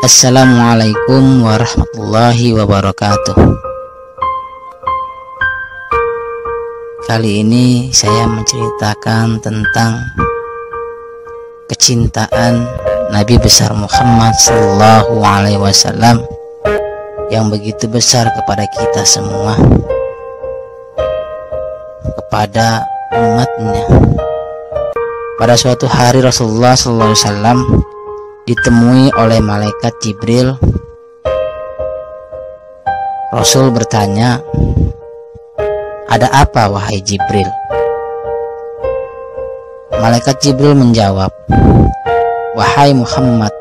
Assalamualaikum warahmatullahi wabarakatuh. Kali ini saya menceritakan tentang kecintaan Nabi besar Muhammad Sallallahu Alaihi Wasallam yang begitu besar kepada kita semua, kepada umatnya. Pada suatu hari Rasulullah Sallallahu Alaihi Wasallam ditemui oleh malaikat Jibril. Rasul bertanya, "Ada apa wahai Jibril?" Malaikat Jibril menjawab, "Wahai Muhammad,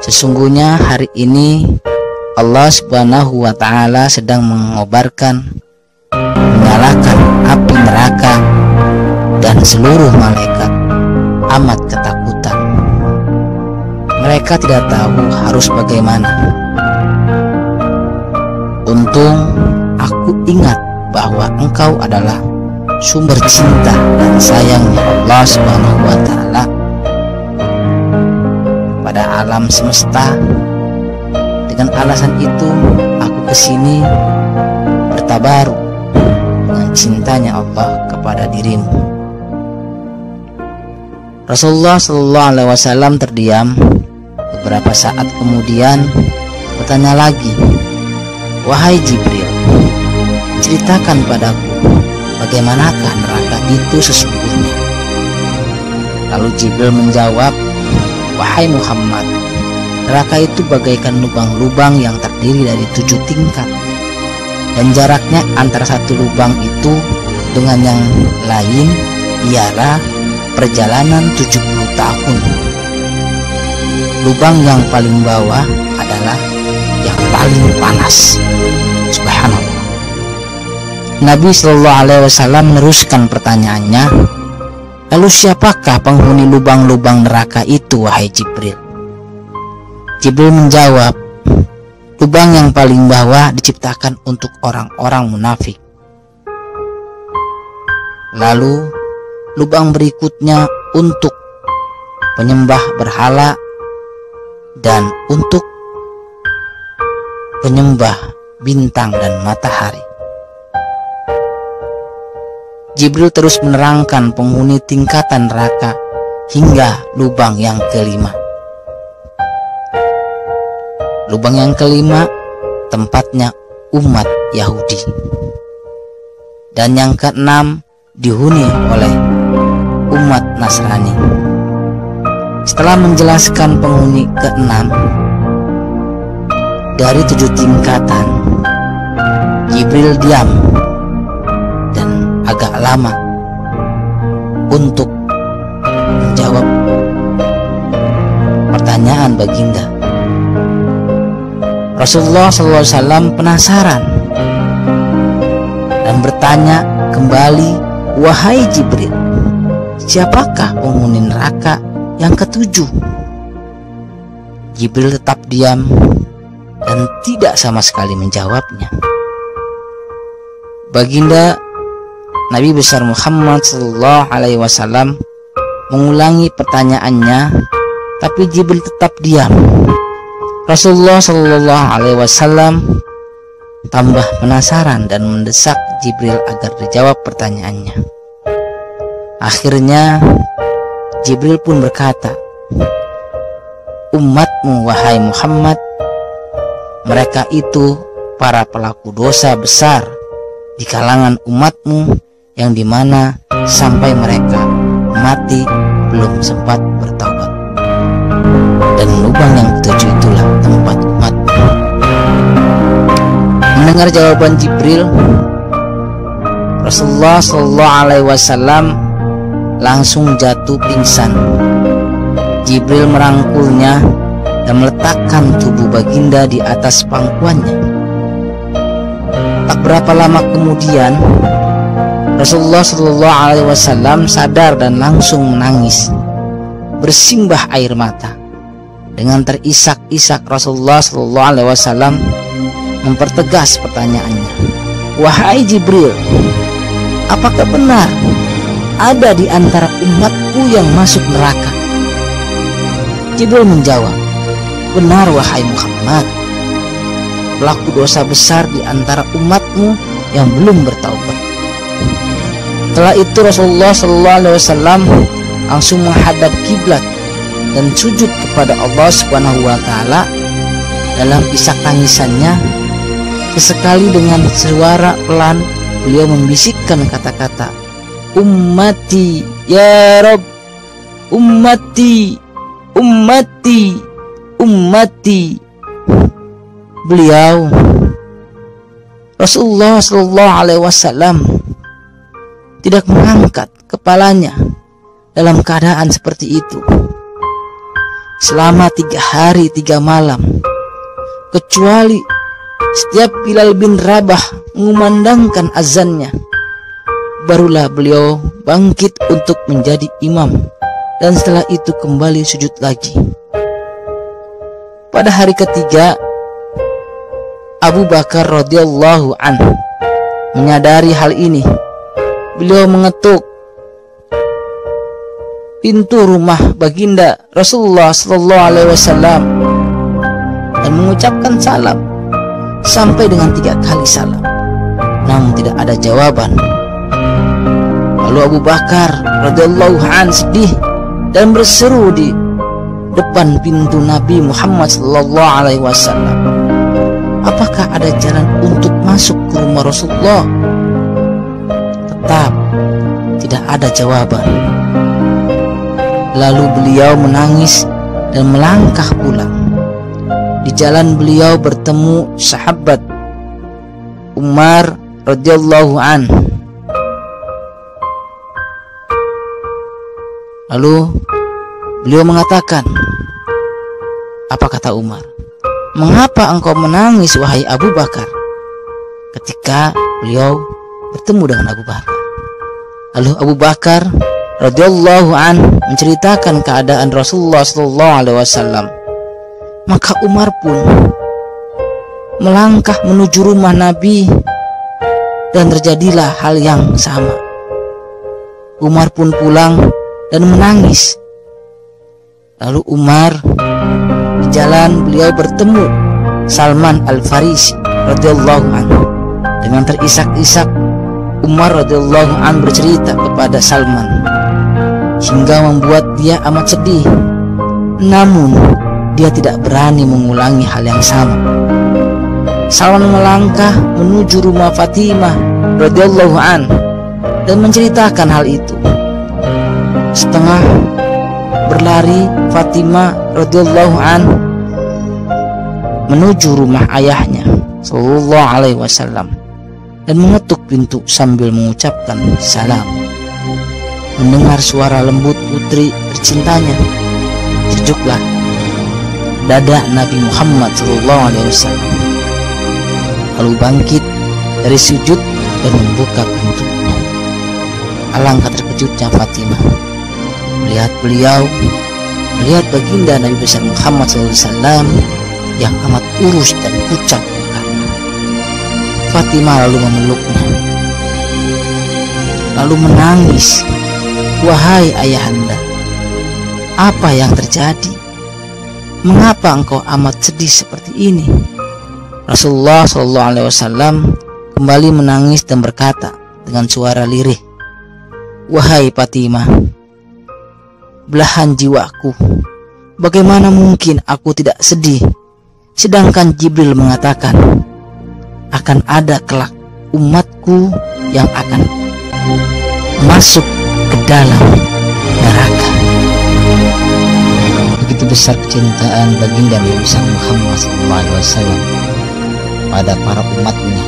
sesungguhnya hari ini Allah Subhanahu wa Ta'ala sedang mengobarkan, menyalakan api neraka, dan seluruh malaikat amat ketakutan. Mereka tidak tahu harus bagaimana. Untung aku ingat bahwa engkau adalah sumber cinta dan sayangnya Allah Subhanahu wa Ta'ala pada alam semesta. Dengan alasan itu aku kesini bertabaruk dengan cintanya Allah kepada dirimu." Rasulullah Sallallahu Alaihi Wasallam terdiam. Beberapa saat kemudian bertanya lagi, "Wahai Jibril, ceritakan padaku bagaimanakah neraka itu sesungguhnya?" Lalu Jibril menjawab, "Wahai Muhammad, neraka itu bagaikan lubang-lubang yang terdiri dari 7 tingkat, dan jaraknya antara satu lubang itu dengan yang lain ialah perjalanan 70 tahun. Lubang yang paling bawah adalah yang paling panas." Subhanallah. Nabi Shallallahu Alaihi Wasallam meneruskan pertanyaannya, "Lalu siapakah penghuni lubang-lubang neraka itu wahai Jibril?" Jibril menjawab, "Lubang yang paling bawah diciptakan untuk orang-orang munafik. Lalu lubang berikutnya untuk penyembah berhala, dan untuk penyembah bintang dan matahari." Jibril terus menerangkan penghuni tingkatan neraka hingga lubang yang kelima. Lubang yang kelima tempatnya umat Yahudi, dan yang keenam dihuni oleh umat Nasrani. Setelah menjelaskan penghuni keenam dari 7 tingkatan, Jibril diam dan agak lama untuk menjawab pertanyaan baginda. Rasulullah SAW penasaran dan bertanya kembali, "Wahai Jibril, siapakah penghuni neraka yang ke-7?" Jibril tetap diam dan tidak sama sekali menjawabnya. Baginda Nabi besar Muhammad Sallallahu Alaihi Wasallam mengulangi pertanyaannya, tapi Jibril tetap diam. Rasulullah Sallallahu Alaihi Wasallam tambah penasaran dan mendesak Jibril agar dijawab pertanyaannya. Akhirnya Jibril pun berkata, "Umatmu wahai Muhammad, mereka itu para pelaku dosa besar di kalangan umatmu, yang dimana sampai mereka mati belum sempat bertaubat. Dan lubang yang ke-7 itulah tempat umatmu." Mendengar jawaban Jibril, Rasulullah Sallallahu Alaihi Wasallam langsung jatuh pingsan. Jibril merangkulnya dan meletakkan tubuh baginda di atas pangkuannya. Tak berapa lama kemudian, Rasulullah Sallallahu Alaihi Wasallam sadar dan langsung menangis, bersimbah air mata. Dengan terisak-isak Rasulullah Sallallahu Alaihi Wasallam mempertegas pertanyaannya, "Wahai Jibril, apakah benar ada di antara umatku yang masuk neraka?" Jibril menjawab, Benar wahai Muhammad, pelaku dosa besar di antara umatmu yang belum bertaubat. Setelah itu Rasulullah SAW langsung menghadap kiblat dan sujud kepada Allah Subhanahu wa Ta'ala. Dalam isak tangisannya, sesekali dengan suara pelan beliau membisikkan kata-kata, "Ummati ya Rabb, ummati, ummati, ummati." Beliau Rasulullah SAW tidak mengangkat kepalanya dalam keadaan seperti itu selama 3 hari 3 malam, kecuali setiap Bilal bin Rabah mengumandangkan azannya, barulah beliau bangkit untuk menjadi imam, dan setelah itu kembali sujud lagi. Pada hari ketiga, Abu Bakar radhiyallahu anhu menyadari hal ini. Beliau mengetuk pintu rumah baginda Rasulullah SAW dan mengucapkan salam sampai dengan 3 kali salam, namun tidak ada jawaban. Lalu Abu Bakar radhiyallahu anhu sedih dan berseru di depan pintu Nabi Muhammad SAW, "Apakah ada jalan untuk masuk ke rumah Rasulullah?" Tetap tidak ada jawaban. Lalu beliau menangis dan melangkah pulang. Di jalan beliau bertemu sahabat Umar radhiyallahu anhu. Lalu beliau mengatakan, apa kata Umar? "Mengapa engkau menangis wahai Abu Bakar?" Ketika beliau bertemu dengan Abu Bakar. Lalu Abu Bakar radhiyallahu anhu menceritakan keadaan Rasulullah SAW. Maka Umar pun melangkah menuju rumah Nabi dan terjadilah hal yang sama. Umar pun pulang dan menangis. Lalu Umar di jalan beliau bertemu Salman Al-Farisi radhiyallahu anhu. Dengan terisak-isak Umar radhiyallahu anhu bercerita kepada Salman hingga membuat dia amat sedih. Namun dia tidak berani mengulangi hal yang sama. Salman melangkah menuju rumah Fatimah radhiyallahu anha dan menceritakan hal itu. Setengah berlari Fatimah radhiyallahu anha menuju rumah ayahnya sallallahu alaihi wasallam dan mengetuk pintu sambil mengucapkan salam. Mendengar suara lembut putri tercintanya, sejuklah dada Nabi Muhammad SAW. Lalu bangkit dari sujud dan membuka pintunya. Alangkah terkejutnya Fatimah melihat baginda Nabi besar Muhammad SAW yang amat urus dan pucat mukanya. Fatimah lalu memeluknya, lalu menangis. "Wahai ayahanda, apa yang terjadi? Mengapa engkau amat sedih seperti ini?" Rasulullah SAW kembali menangis dan berkata dengan suara lirih, "Wahai Fatimah, belahan jiwaku, bagaimana mungkin aku tidak sedih, sedangkan Jibril mengatakan akan ada kelak umatku yang akan masuk ke dalam neraka." Begitu besar kecintaan baginda Nabi Muhammad SAW pada para umatnya.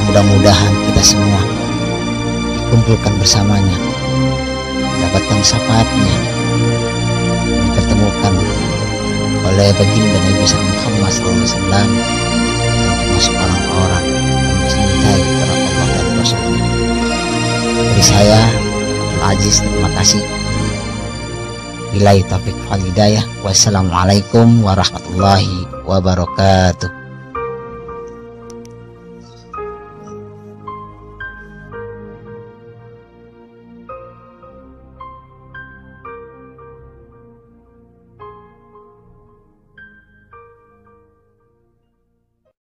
Mudah-mudahan kita semua dikumpulkan bersamanya, mendapatkan syafaatnya, dipertemukan oleh baginda Nabi Muhammad SAW, dan termasuk orang-orang yang mencintai kepada Allah dan Rasulnya. Dari saya Abdul Aziz, terima kasih. Billahi taufiq wal hidayah. Wassalamualaikum warahmatullahi wabarakatuh.